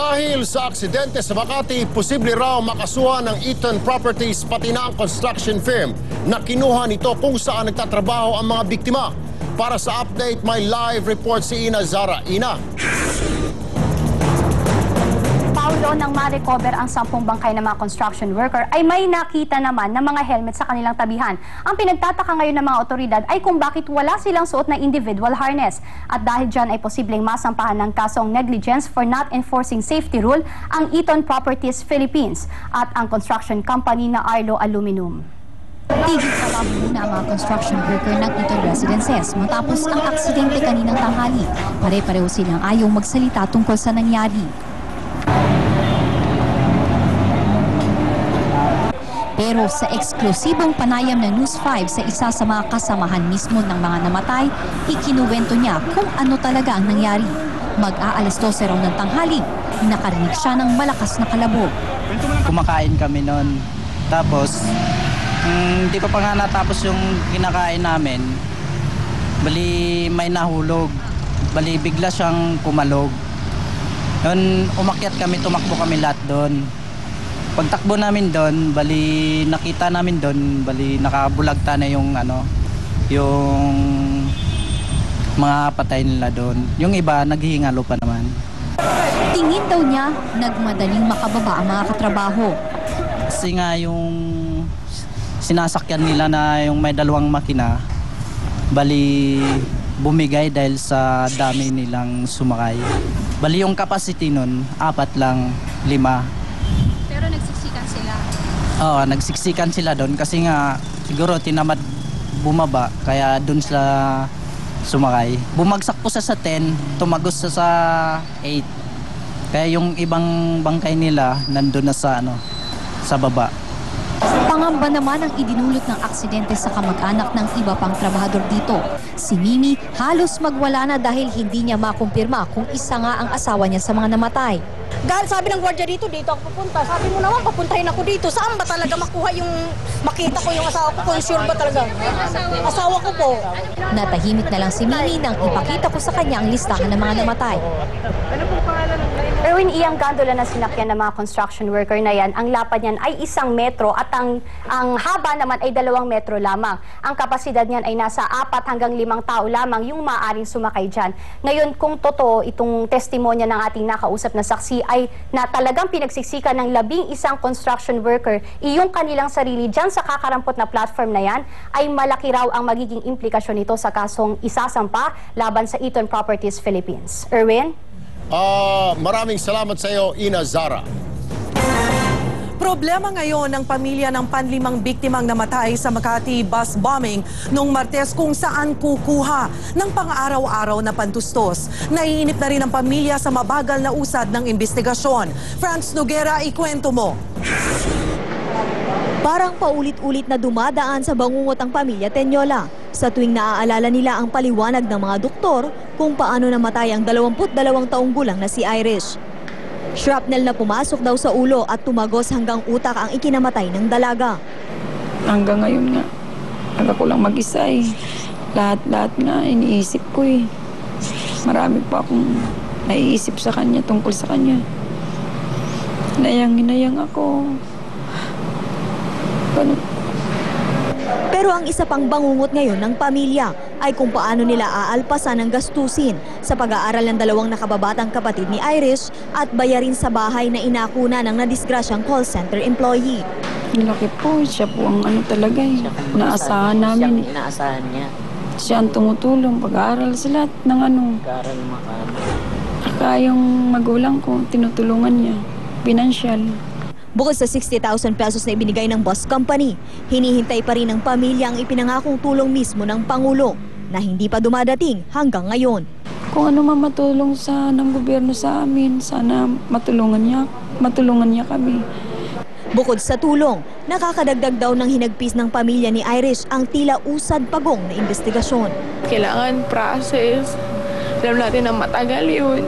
Dahil sa aksidente sa Makati, posible raw makasuhan ng Eaton Properties pati na ang construction firm na kinuha nito kung saan nagtatrabaho ang mga biktima. Para sa update, may live report si Ina Zara. Ina. Paulo, nang ma-recover ang 10 bangkay ng mga construction worker ay may nakita naman ng mga helmet sa kanilang tabihan. Ang pinagtataka ngayon ng mga otoridad ay kung bakit wala silang suot na individual harness. At dahil dyan ay posibleng masampahan ng kasong negligence for not enforcing safety rule ang Eaton Properties Philippines at ang construction company na Arlo Aluminum. Tigil sa labo muna ang mga construction worker ng Eaton Residences matapos ang aksidente kaninang tanghali. Pare-pareho silang ayaw magsalita tungkol sa nangyari. Pero sa eksklusibong panayam ng News 5 sa isa sa mga kasamahan mismo ng mga namatay, ikinuwento niya kung ano talaga ang nangyari. Mag-aalas 12 raw ng tanghali, nakarinig siya ng malakas na kalabog. Kumakain kami noon. Tapos, hindi ko pa nga natapos yung kinakain namin. Bali may nahulog. Bali bigla siyang kumalog. Noon umakyat kami, tumakbo kami lahat doon. Pagtakbo namin doon, bali nakita namin doon, bali nakabulagta na yung yung mga patay nila doon. Yung iba naghihingalo pa naman. Tingin daw niya, nagmadaling makababa ang mga katrabaho. Kasi nga yung sinasakyan nila na yung may dalawang makina, bali bumigay dahil sa dami nilang sumakay. Bali yung capacity nun, 4 lang, 5. Pero nagsiksikan sila? Oo, nagsiksikan sila doon kasi nga siguro tinamad bumaba kaya doon sila sumakay. Bumagsak po sa 10, tumagos sa 8. Kaya yung ibang bangkay nila nandun na sa baba. Pangamba naman ang idinulot ng aksidente sa kamag-anak ng iba pang trabahador dito. Si Mimi halos magwala na dahil hindi niya makumpirma kung isa nga ang asawa niya sa mga namatay. Dahil sabi ng gwardiya dito ako pupunta. Sabi mo naman, papuntahin ako dito. Saan ba talaga makuha yung makita ko yung asawa ko? Kung sure ba talaga? Asawa ko po. Natahimik na lang si Mimi nang ipakita ko sa kanya ang listahan ng mga namatay. Erwin, iyang gondola na sinakyan ng mga construction worker na yan, ang lapad niyan ay 1 metro at ang haba naman ay 2 metro lamang. Ang kapasidad niyan ay nasa 4 hanggang 5 tao lamang yung maaaring sumakay dyan. Ngayon, kung totoo itong testimonya ng ating nakausap na saksi ay na talagang pinagsiksikan ng 11 construction worker, iyong kanilang sarili dyan sa kakarampot na platform na yan, ay malaki raw ang magiging implikasyon nito sa kasong isasampa laban sa Eaton Properties Philippines. Erwin? Maraming salamat sa iyo, Ina Zara. Problema ngayon ng pamilya ng 5 biktimang namatay sa Makati bus bombing noong Martes kung saan kukuha ng pang-araw-araw na pantustos. Naiinip na rin ang pamilya sa mabagal na usad ng investigasyon. Franz Noguera, ikwento mo. Parang paulit-ulit na dumadaan sa bangungot ang pamilya Tenyola sa tuwing naaalala nila ang paliwanag ng mga doktor kung paano namatay ang 22 taong gulang na si Irish. Shrapnel na pumasok daw sa ulo at tumagos hanggang utak ang ikinamatay ng dalaga. Hanggang ngayon nga, ako lang mag-isa eh. Lahat-lahat nga iniisip ko eh. Marami pa akong naiisip sa kanya, tungkol sa kanya. Hinayang ako. Pero ang isa pang bangungot ngayon ng pamilya ay kung paano nila aalpasan ang gastusin sa pag-aaral ng 2 nakababatang kapatid ni Irish at bayarin sa bahay na inakuna ng nadisgrasyang call center employee. Laki po, siya po ang talaga eh. Naasahan namin. Inaasahan niya. Siya ang tumutulong pag-aaral sa lahat ng Pag-aaral kaya yung magulang ko, tinutulungan niya. Pinansyal. Bukod sa 60,000 pesos na ibinigay ng bus company, hinihintay pa rin ng pamilya ang ipinangakong tulong mismo ng Pangulo na hindi pa dumadating hanggang ngayon. Kung ano man matulong ng gobyerno sa amin, sana matulungan niya kami. Bukod sa tulong, nakakadagdag daw ng hinagpis ng pamilya ni Irish ang tila usad pagong na investigasyon. Kailangan process. Alam natin na matagal yun.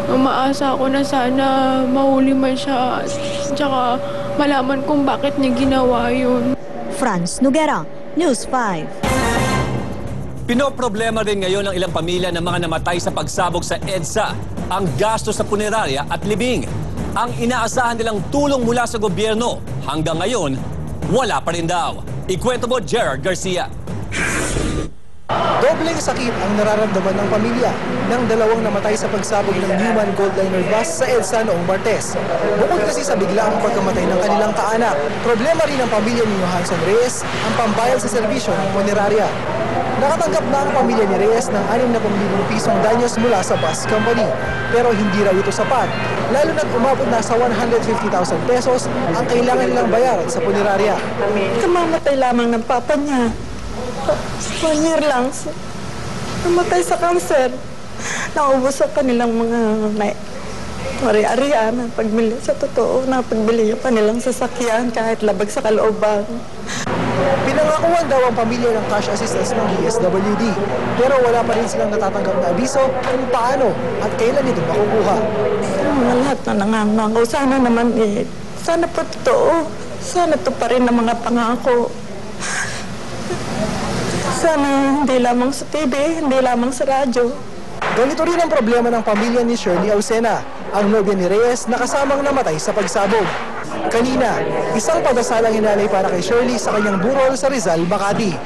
Umaasa ako na sana mahuli man siya tsaka malaman kung bakit niya ginawa yun. Franz Noguera, News 5. Pinoproblema rin ngayon ng ilang pamilya ng mga namatay sa pagsabog sa EDSA, ang gasto sa punerarya at libing. Ang inaasahan nilang tulong mula sa gobyerno, hanggang ngayon, wala pa rin daw. Ikwento mo, Gerard Garcia. Dobleng sakit ang nararamdaman ng pamilya ng dalawang namatay sa pagsabog ng Newman Goldliner bus sa EDSA noong Martes. Bukod kasi sa biglaang pagkamatay ng kanilang kaanak, problema rin ng pamilya ni Johansson Reyes ang pambayad sa serbisyo ng punerarya. Nakatanggap na ang pamilya ni Reyes ng 60,000 pisong danyos mula sa bus company. Pero hindi raw ito sapat, lalo na't umabot na sa 150,000 pesos ang kailangan nilang bayaran sa punerarya. Kamamatay lamang ng papa niya. 1 year lang. Namatay sa cancer. Naubos ang kanilang mga ari-arian na pagbili. Sa totoo, napagbili yung kanilang sasakyan kahit labag sa kalooban. Pinangakuan daw ang pamilya ng cash assistance ng DSWD. Pero wala pa rin silang natatanggap na abiso kung paano at kailan ito makukuha. Mga lahat na nangangako. Sana naman sana po totoo. Sana to pa rin ang mga pangako. Sana hindi lamang sa TV, hindi lamang sa radyo. Ganito rin ang problema ng pamilya ni Shirley Ausena, ang nobya ni Reyes na kasamang namatay sa pagsabog. Kanina, isang pagdasalang hinalay para kay Shirley sa kanyang burol sa Rizal, Makati.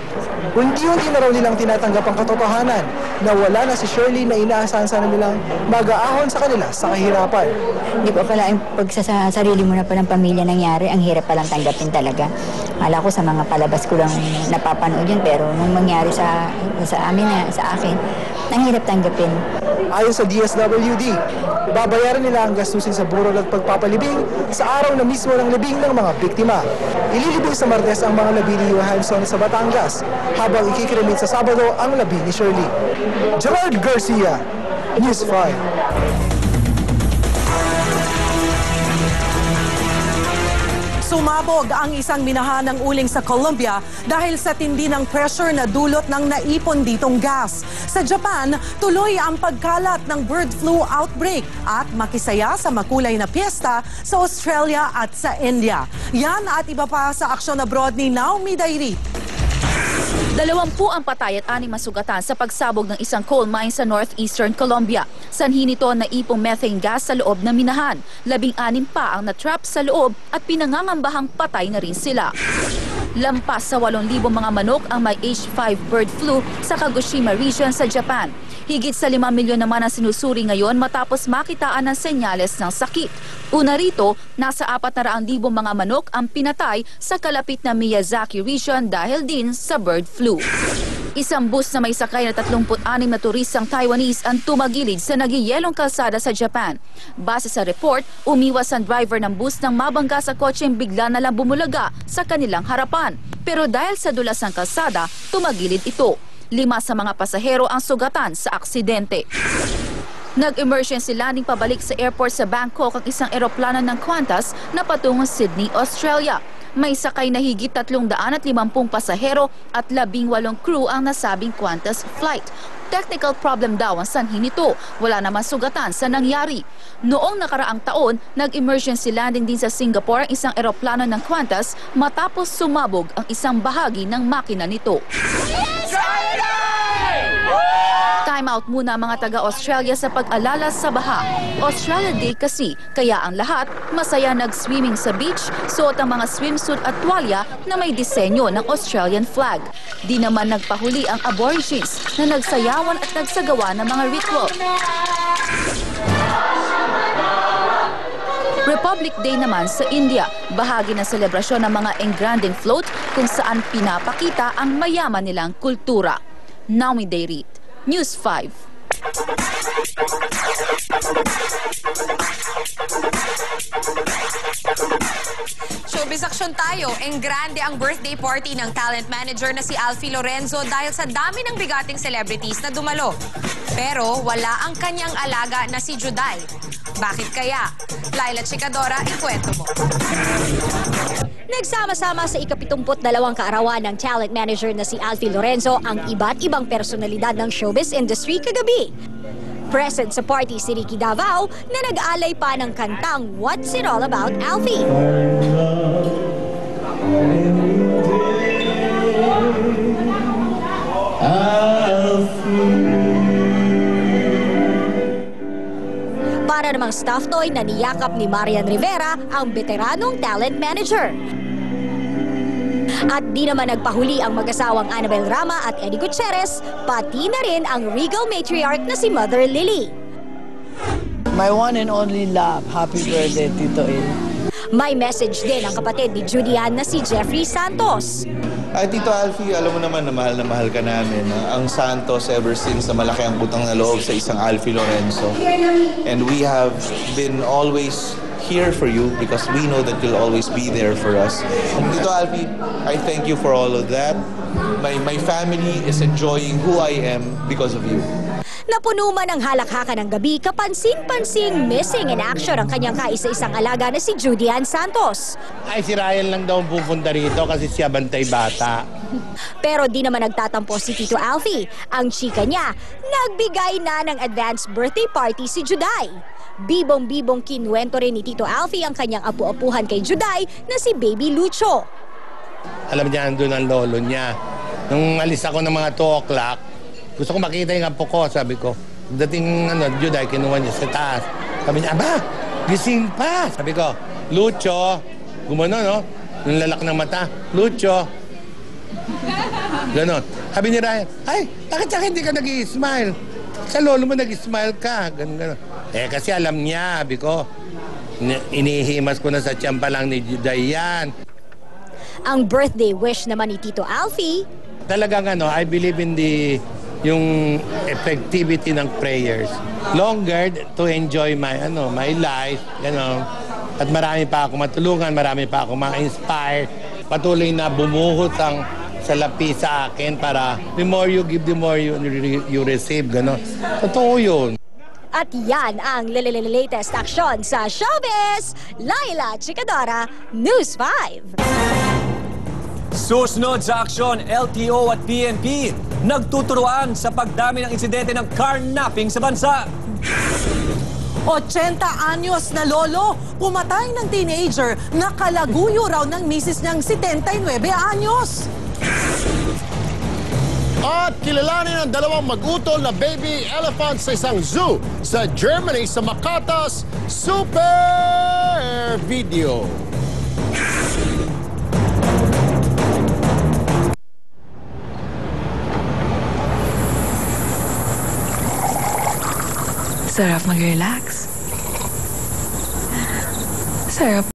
Unti-unti na raw nilang tinatanggap ang katotohanan na wala na si Shirley na inaasahan sana nilang mag-aahon sa kanila sa kahirapan. Hindi pa pala yung pagsasarili mo na pa ng pamilya nangyari, ang hirap palang tanggapin talaga. Akala ko sa mga palabas ko lang napapanood yun, pero nung mangyari sa akin, ang hirap tanggapin. Ayon sa DSWD, babayaran nila ang gastusin sa burol at pagpapalibing sa araw na mismo ng libing ng mga biktima. Ililibing sa Martes ang mga labi ni Johansson sa Batangas, habang ikikremit sa Sabado ang labi ni Shirley. Gerard Garcia, News 5. Sumabog ang isang minahan ng uling sa Colombia dahil sa tindi ng pressure na dulot ng naipon ditong gas. Sa Japan, tuloy ang pagkalat ng bird flu outbreak at makisaya sa makulay na piyesta sa Australia at sa India. Yan at iba pa sa aksyon abroad ni Naomi Dairit. 20 ang patay at 6 masugatan sa pagsabog ng isang coal mine sa northeastern Colombia. Sanhi nito na ipong methane gas sa loob ng minahan. 16 pa ang natrap sa loob at pinangangambahang patay na rin sila. Lampas sa 8,000 mga manok ang may H5 bird flu sa Kagoshima region sa Japan. Higit sa 5 milyon naman ang sinusuri ngayon matapos makitaan ng senyales ng sakit. Una rito, nasa 400,000 mga manok ang pinatay sa kalapit na Miyazaki region dahil din sa bird flu. Isang bus na may sakay na 36 na turistang Taiwanese ang tumagilid sa nagyayelong kalsada sa Japan. Base sa report, umiwas ang driver ng bus nang mabangga sa kotseng bigla na lang bumulaga sa kanilang harapan. Pero dahil sa dulas ng kalsada, tumagilid ito. 5 sa mga pasahero ang sugatan sa aksidente. Nag-emergency landing pabalik sa airport sa Bangkok ang isang eroplano ng Qantas na patungong Sydney, Australia. May sakay na higit 350 pasahero at 18 crew ang nasabing Qantas flight. Technical problem daw ang sanhi nito. Wala naman sugatan sa nangyari. Noong nakaraang taon, nag-emergency landing din sa Singapore ang isang eroplano ng Qantas matapos sumabog ang isang bahagi ng makina nito. Time out muna mga taga-Australia sa pag-alala sa baha. Australia Day kasi, kaya ang lahat masaya nag-swimming sa beach, suot ang mga swimsuit at tuwalya na may disenyo ng Australian flag. Di naman nagpahuli ang aborigines na nagsayawan at nagsagawa ng mga ritual. Republic Day naman sa India, bahagi ng selebrasyon ng mga engranding float kung saan pinapakita ang mayaman nilang kultura. Naomi Dairit, News 5. Showbiz action tayo. Engrande ang birthday party ng talent manager na si Alfie Lorenzo dahil sa dami ng bigating celebrities na dumalo. Pero wala ang kanyang alaga na si Juday. Bakit kaya? Laila Chicadora, ikwento mo. Nagsama-sama sa ika-72 kaarawan ng talent manager na si Alfie Lorenzo ang iba't ibang personalidad ng showbiz industry kagabi. Present sa party si Ricky Davao na nag-alay pa ng kantang What's It All About, Alfie? Para namang stuffed toy na niyakap ni Marian Rivera ang veteranong talent manager. At di naman nagpahuli ang mag-asawang Annabel Rama at Eddie Gutierrez, pati na rin ang regal matriarch na si Mother Lily. My one and only love, happy birthday, Tito Il. May message din ang kapatid ni Judy Ann na si Jeffrey Santos. Ay, Tito Alfie, alam mo naman na mahal ka namin. Ang Santos ever since na malaki ang utang na loob sa isang Alfie Lorenzo. And we have been always here for you because we know that you'll always be there for us. Tito Alfie, I thank you for all of that. My family is enjoying who I am because of you. Napuno man ang halakhakan ng gabi, kapansin-pansing missing in action ang kanyang kaisa-isang alaga na si Judy Ann Santos. Ay, si Ryan lang daw ang pupunta rito kasi siya bantay bata. Pero di naman nagtatampo si Tito Alfie. Ang chika niya, nagbigay na ng advance birthday party si Juday. Bibong-bibong kinuwento rin ni Tito Alfie ang kanyang apu-apuhan kay Juday na si Baby Lucho. Alam niya, andun ang lolo niya. Nung alis ako ng mga 2 o'clock, gusto ko makita yung apo ko, sabi ko. Dating Juday, kinuha niya sa taas. Sabi niya, aba, gising pa. Sabi ko, Lucho, gumano, no? Yung lalak ng mata, Lucho. Ganon. Sabi ni Ryan, ay, bakit sa akin hindi ka nag-i-smile? Sa lolo mo nag-i-smile ka. Ganon, ganon. Kasi alam niya, sabi ko, inihimas ko na sa tiyan pa lang ni Juday yan. Ang birthday wish naman ni Tito Alfie, talagang I believe in yung effectivity ng prayers. Longer to enjoy my life, At marami pa ako matulungan, marami pa ako ma-inspire. Patuloy na bumuhos ang salapi sa akin para the more you give, the more you receive, gano'n. Totoo yun. At yan ang latest action sa showbiz. Laila Chikadora, News 5. Susunod sa aksyon, LTO at PNP nagtuturuan sa pagdami ng insidente ng carnapping sa bansa. 80 anyos na lolo, pumatay ng teenager na kalaguyo raw ng misis niyang 79 anyos. At kilalanin ang 2 mag-utol na baby elephant sa isang zoo sa Germany sa Makatas Super Video. Sarap mag-relax. Sarap